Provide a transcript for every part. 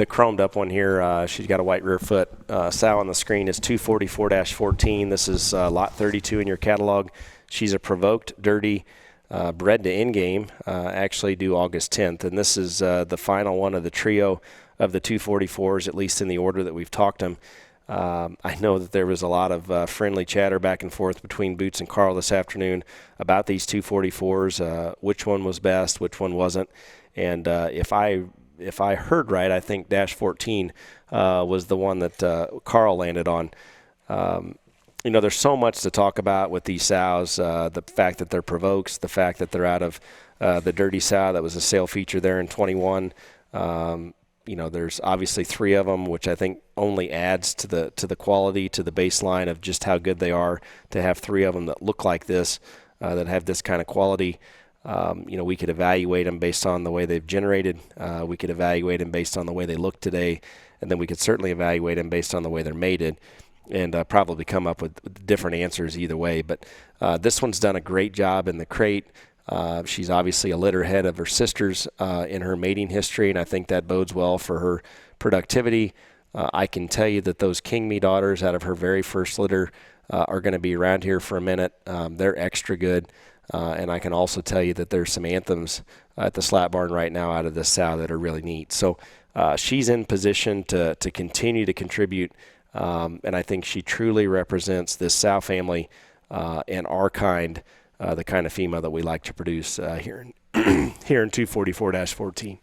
the chromed up one here, she's got a white rear foot. Sow on the screen is 244-14. This is lot 32 in your catalog. She's a provoked, dirty, bred to in-game, actually due August 10th. And this is the final one of the trio of the 244s, at least in the order that we've talked them. I know that there was a lot of friendly chatter back and forth between Boots and Carl this afternoon about these 244s, which one was best, which one wasn't. And if I heard right, I think Dash 14 was the one that Carl landed on. There's so much to talk about with these sows, the fact that they're provokes, the fact that they're out of the Dirty Sow that was a sale feature there in 21. There's obviously 3 of them, which I think only adds to the quality, to the baseline of just how good they are to have 3 of them that look like this, that have this kind of quality. We could evaluate them based on the way they've generated. We could evaluate them based on the way they look today, and then we could certainly evaluate them based on the way they're mated, and probably come up with different answers either way. But this one's done a great job in the crate. She's obviously a litter ahead of her sisters in her mating history, and I think that bodes well for her productivity. I can tell you that those King Me daughters out of her very first litter are going to be around here for a minute. They're extra good. And I can also tell you that there's some anthems at the Slap Barn right now out of this sow that are really neat. So she's in position to continue to contribute, and I think she truly represents this sow family and our kind, the kind of female that we like to produce here in 244-14.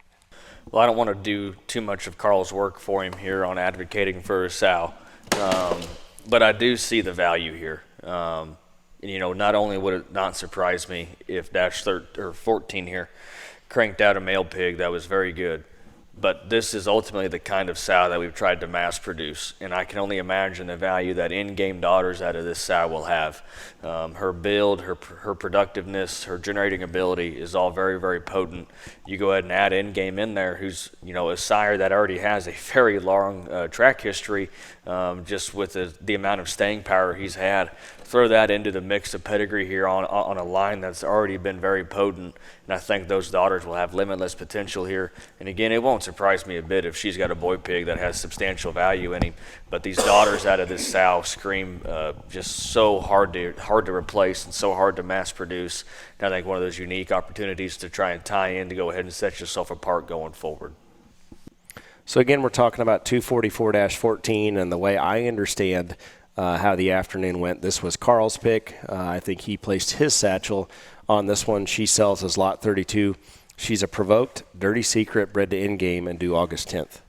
Well, I don't want to do too much of Carl's work for him here on advocating for his sow, but I do see the value here. Not only would it not surprise me if Dash 14 here cranked out a male pig that was very good, but this is ultimately the kind of sow that we've tried to mass produce, and I can only imagine the value that in-game daughters out of this sow will have. Her build, her productiveness, her generating ability is all very, very potent. You go ahead and add in-game in there, who's a sire that already has a very long track history, just with the amount of staying power he's had. Throw that into the mix of pedigree here on a line that's already been very potent, and I think those daughters will have limitless potential here. And again, it won't surprise me a bit if she's got a boy pig that has substantial value in him, but these daughters out of this sow scream just so hard to replace and so hard to mass produce. And I think one of those unique opportunities to try and tie in to go ahead and set yourself apart going forward. So again, we're talking about 244-14, and the way I understand how the afternoon went, this was Carl's pick. I think he placed his satchel on this one. She sells as lot 32. She's a provoked, dirty secret, bred to in-game and due August 10th.